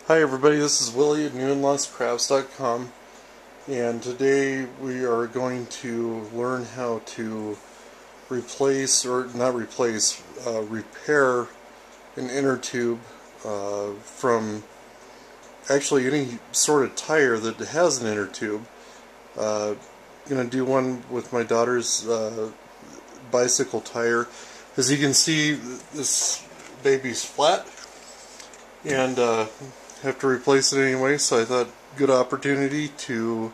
Hi everybody, this is Willie at newandlostcrafts.com, and today we are going to learn how to replace, or not replace, repair an inner tube from actually any sort of tire that has an inner tube. I'm going to do one with my daughter's bicycle tire. As you can see, this baby's flat and have to replace it anyway, so I thought good opportunity to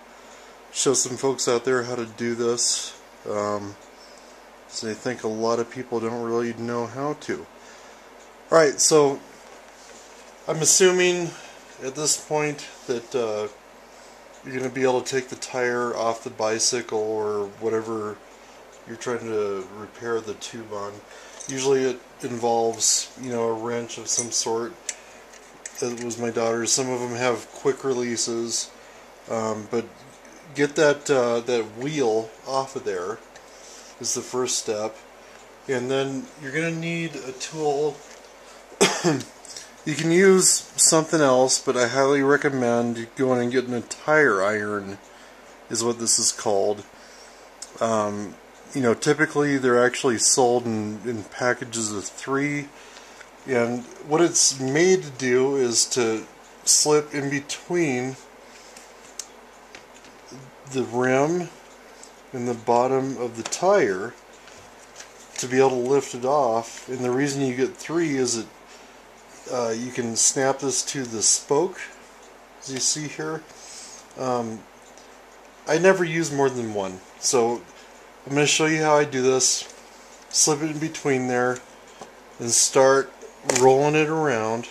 show some folks out there how to do this. So I think a lot of people don't really know how to. Alright, so I'm assuming at this point that you're going to be able to take the tire off the bicycle or whatever you're trying to repair the tube on. Usually it involves, a wrench of some sort. It was my daughter's. Some of them have quick releases, but get that wheel off of there is the first step, and then you're going to need a tool. You can use something else, but I highly recommend going and getting a tire iron, is what this is called. Typically they're actually sold in packages of 3. And what it's made to do is to slip in between the rim and the bottom of the tire to be able to lift it off. And the reason you get 3 is that you can snap this to the spoke, as you see here. I never use more than one, so I'm going to show you how I do this. Slip it in between there and start rolling it around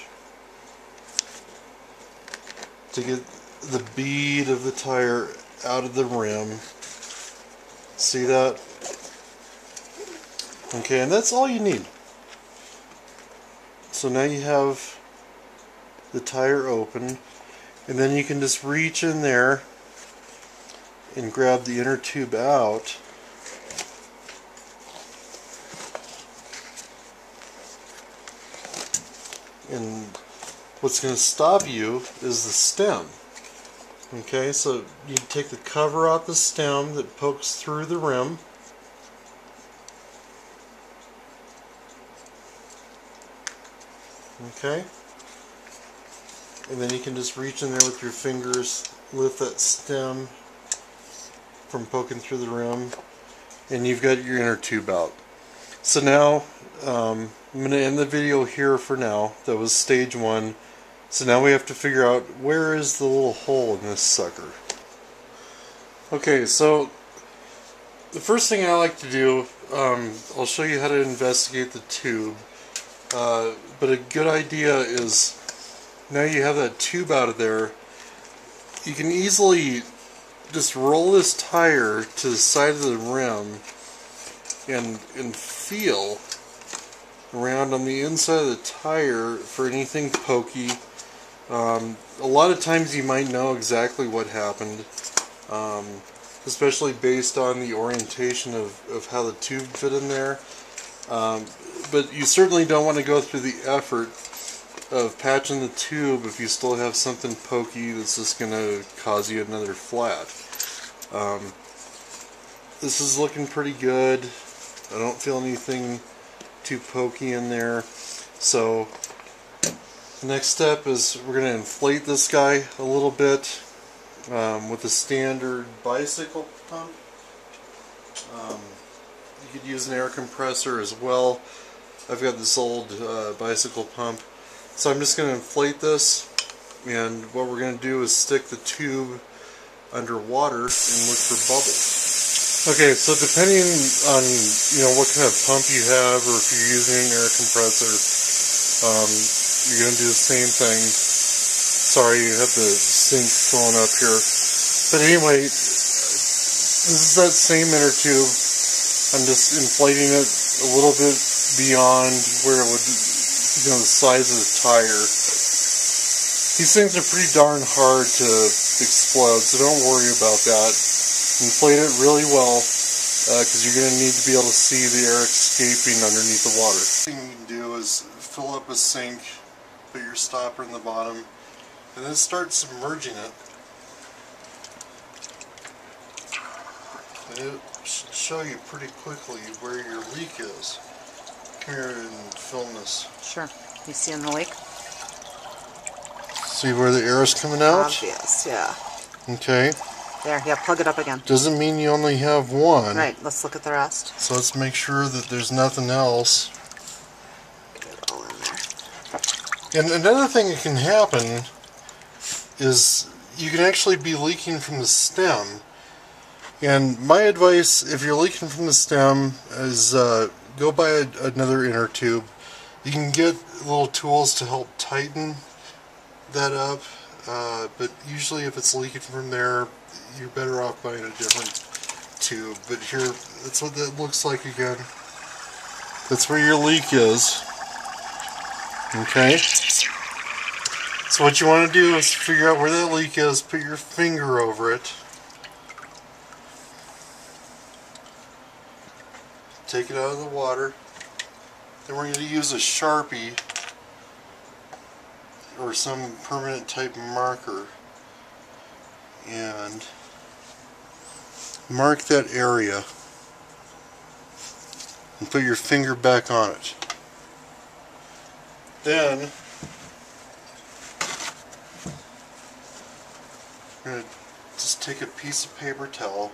to get the bead of the tire out of the rim. See that? Okay, and that's all you need. So now you have the tire open, and then you can just reach in there and grab the inner tube out. And what's going to stop you is the stem. Okay, so you take the cover off the stem that pokes through the rim. Okay, and then you can just reach in there with your fingers, lift that stem from poking through the rim, and you've got your inner tube out. So now I'm going to end the video here for now. That was stage 1. So now we have to figure out where is the little hole in this sucker. Okay, so the first thing I like to do, I'll show you how to investigate the tube. But a good idea is, now you have that tube out of there, you can easily just roll this tire to the side of the rim and feel around on the inside of the tire for anything pokey. A lot of times you might know exactly what happened, especially based on the orientation of how the tube fit in there. But you certainly don't want to go through the effort of patching the tube if you still have something pokey that's just going to cause you another flat. This is looking pretty good. I don't feel anything too pokey in there. So the next step is we're going to inflate this guy a little bit with a standard bicycle pump. You could use an air compressor as well. I've got this old bicycle pump. So I'm just going to inflate this, and what we're going to do is stick the tube under water and look for bubbles. Okay, so depending on what kind of pump you have, or if you're using an air compressor, you're going to do the same thing. Sorry, you have the sink filling up here. But anyway, this is that same inner tube. I'm just inflating it a little bit beyond where it would, the size of the tire. These things are pretty darn hard to explode, so don't worry about that. Inflate it really well, because you're going to need to be able to see the air escaping underneath the water. The thing you can do is fill up a sink, put your stopper in the bottom, and then start submerging it. And it'll show you pretty quickly where your leak is. Come here and film this. Sure. You see in the leak? See where the air is coming out? Obvious, yeah. Okay. There, yeah, plug it up again. Doesn't mean you only have one. Right, let's look at the rest. So let's make sure that there's nothing else. Get it all in there. And another thing that can happen is you can actually be leaking from the stem. And my advice, if you're leaking from the stem, is go buy another inner tube. You can get little tools to help tighten that up, but usually if it's leaking from there, you're better off buying a different tube. But here, that's what that looks like again. That's where your leak is. Okay? So what you want to do is figure out where that leak is, put your finger over it. Take it out of the water. Then we're going to use a Sharpie or some permanent type marker and mark that area and put your finger back on it. Then you're going to just take a piece of paper towel,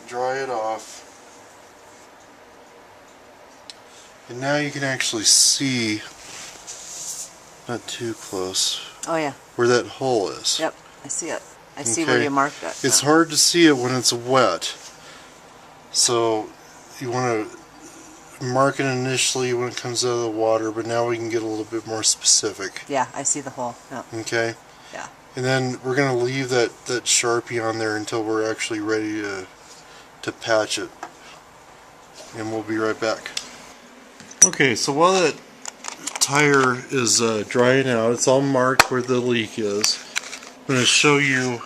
dry it off, and now you can actually see, not too close, Oh yeah. where that hole is. Yep, I see it. I see where you marked it. It's hard to see it when it's wet, so you want to mark it initially when it comes out of the water, but now we can get a little bit more specific. Yeah, I see the hole. Yep. Okay? Yeah. And then we're going to leave that Sharpie on there until we're actually ready to patch it. And we'll be right back. Okay, so while that tire is drying out, it's all marked where the leak is. I'm going to show you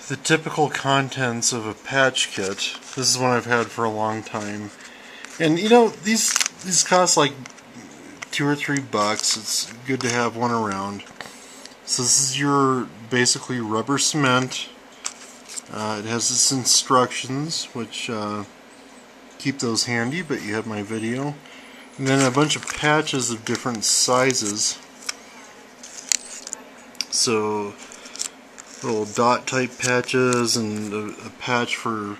the typical contents of a patch kit. This is one I've had for a long time. And you know, these cost like $2 or $3. It's good to have one around. So this is your basically rubber cement. It has its instructions, which keep those handy, but you have my video. And then a bunch of patches of different sizes. So little dot type patches and a patch for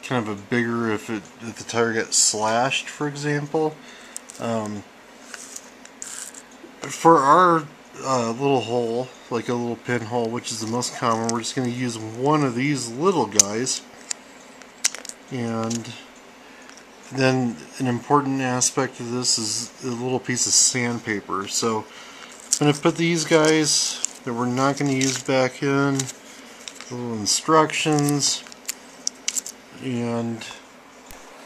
kind of a bigger if the tire gets slashed, for example. For our little hole, like a little pinhole, which is the most common, we're just going to use one of these little guys. And then an important aspect of this is a little piece of sandpaper. So I'm going to put these guys that we're not going to use back in, little instructions, and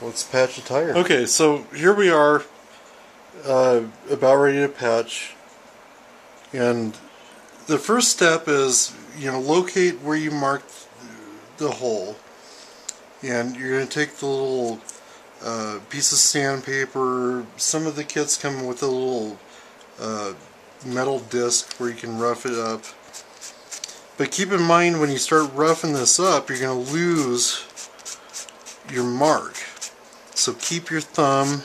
let's patch the tire. Okay, so here we are, about ready to patch, and the first step is, you know, locate where you marked the hole, and you're going to take the little piece of sandpaper. Some of the kits come with a little metal disc where you can rough it up. But keep in mind, when you start roughing this up, you're going to lose your mark. So keep your thumb,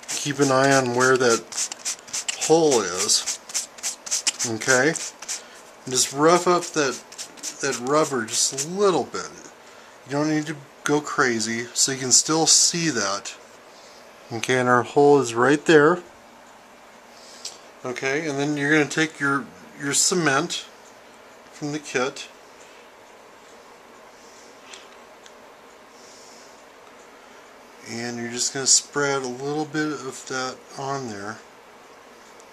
keep an eye on where that hole is. Okay? And just rough up that rubber just a little bit. You don't need to go crazy, so you can still see that. Okay, and our hole is right there. Okay, and then you're going to take your cement from the kit, and you're just going to spread a little bit of that on there.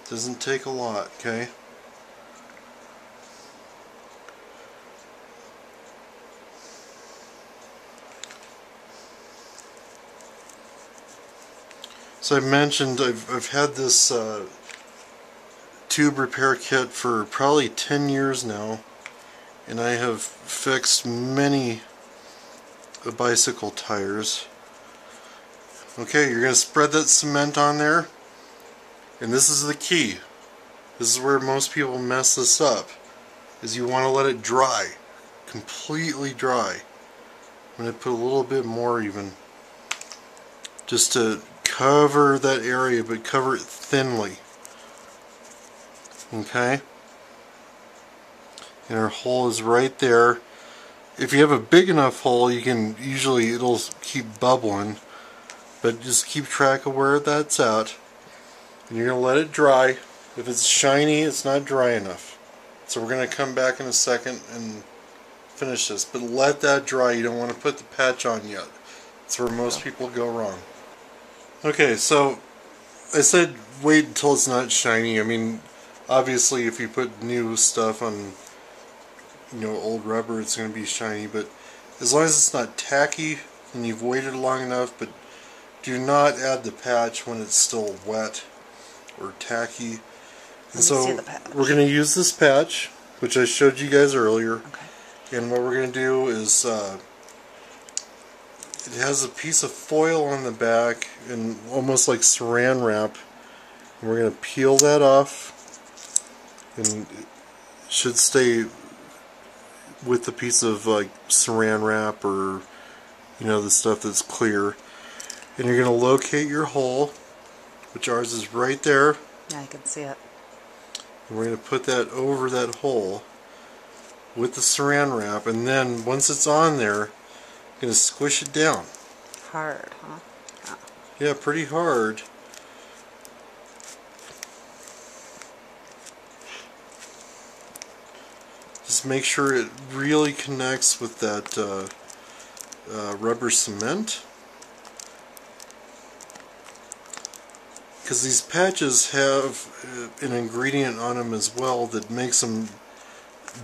Doesn't take a lot, okay? So I mentioned I've had this tube repair kit for probably 10 years now, and I have fixed many bicycle tires. Okay, you're going to spread that cement on there, and this is the key. This is where most people mess this up, is you want to let it dry, completely dry. I'm going to put a little bit more even, just to cover that area, but cover it thinly. Okay? And our hole is right there. If you have a big enough hole, you can usually, it'll keep bubbling, but just keep track of where that's at. And you're going to let it dry. If it's shiny, it's not dry enough. So we're going to come back in a second and finish this. But let that dry. You don't want to put the patch on yet. That's where most people go wrong. Okay, so I said wait until it's not shiny. I mean, obviously if you put new stuff on, you know, old rubber, it's going to be shiny. But as long as it's not tacky and you've waited long enough, but do not add the patch when it's still wet or tacky. And so we're going to use this patch, which I showed you guys earlier. Okay. And what we're going to do is, it has a piece of foil on the back, and almost like saran wrap. And we're going to peel that off, and it should stay with the piece of like saran wrap, or you know, the stuff that's clear. And you're going to locate your hole, which ours is right there. Yeah, I can see it. And we're going to put that over that hole with the saran wrap, and then once it's on there, I'm going to squish it down. Hard, huh? Yeah, pretty hard. Just make sure it really connects with that rubber cement. Because these patches have an ingredient on them as well that makes them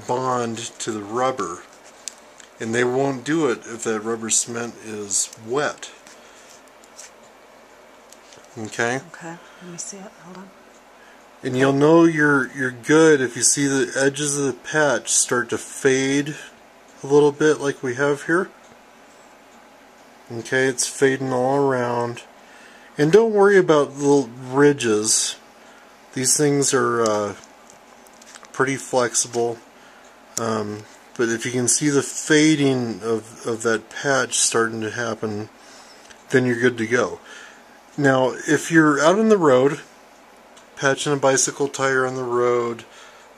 bond to the rubber, and they won't do it if that rubber cement is wet. Okay? Okay, let me see it. Hold on. And you'll know you're good if you see the edges of the patch start to fade a little bit, like we have here. Okay, it's fading all around. And don't worry about little ridges. These things are pretty flexible. But if you can see the fading of that patch starting to happen, then you're good to go. Now, if you're out on the road, patching a bicycle tire on the road,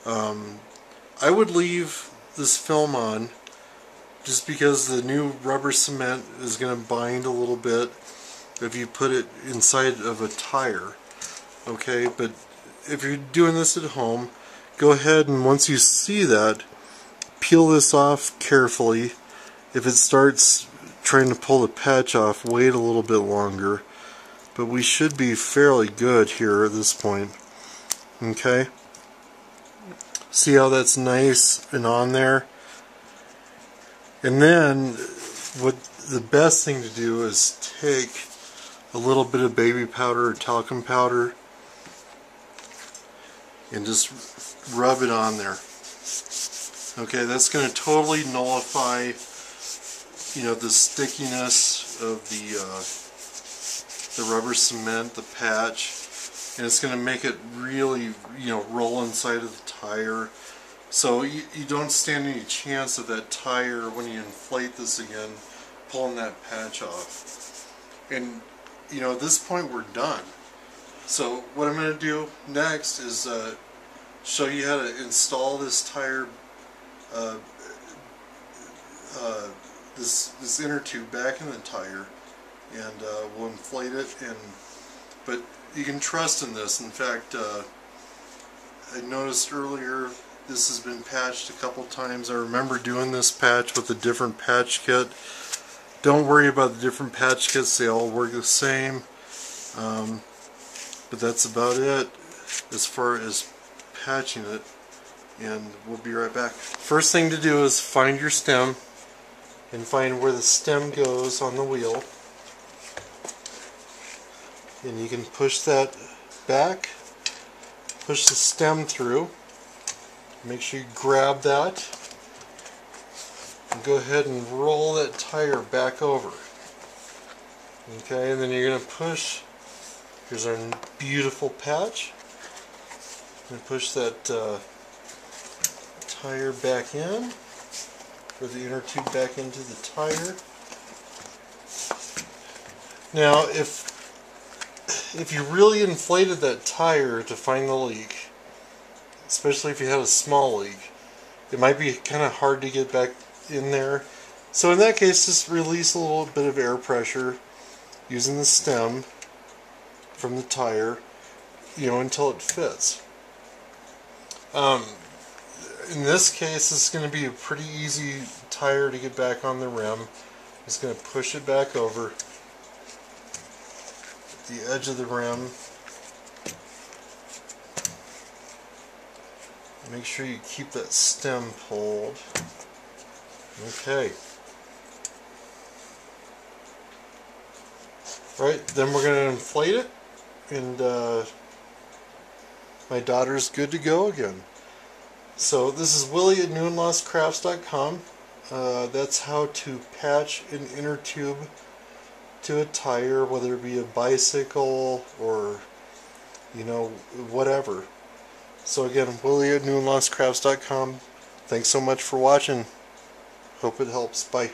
I would leave this film on, just because the new rubber cement is going to bind a little bit if you put it inside of a tire. Okay, but if you're doing this at home, go ahead and once you see that, peel this off carefully. If it starts trying to pull the patch off, wait a little bit longer. But we should be fairly good here at this point. Okay? See how that's nice and on there? And then, what the best thing to do is take a little bit of baby powder or talcum powder and just rub it on there. Okay, that's going to totally nullify, you know, the stickiness of the rubber cement, the patch, and it's going to make it really, you know, roll inside of the tire. So you don't stand any chance of that tire, when you inflate this again, pulling that patch off. And you know, at this point we're done. So what I'm going to do next is show you how to install this tire, this inner tube back in the tire, and we'll inflate it. But you can trust in this. In fact, I noticed earlier this has been patched a couple times. I remember doing this patch with a different patch kit. Don't worry about the different patch kits, they all work the same. But that's about it as far as patching it, and we'll be right back. First thing to do is find your stem and find where the stem goes on the wheel, and you can push that back, push the stem through, make sure you grab that, and go ahead and roll that tire back over. Okay, and then you're going to push. Here's our beautiful patch. And push that tire back in, or the inner tube back into the tire. Now, if you really inflated that tire to find the leak, especially if you had a small leak, it might be kind of hard to get back in there. So in that case, just release a little bit of air pressure using the stem from the tire, until it fits. In this case, it's going to be a pretty easy tire to get back on the rim. I'm just going to push it back over the edge of the rim. Make sure you keep that stem pulled. Okay. Right, then we're going to inflate it, and my daughter's good to go again. So this is Willie at newandlostcrafts.com. That's how to patch an inner tube to a tire, whether it be a bicycle or whatever. So again, Willie at newandlostcrafts.com. Thanks so much for watching. Hope it helps. Bye.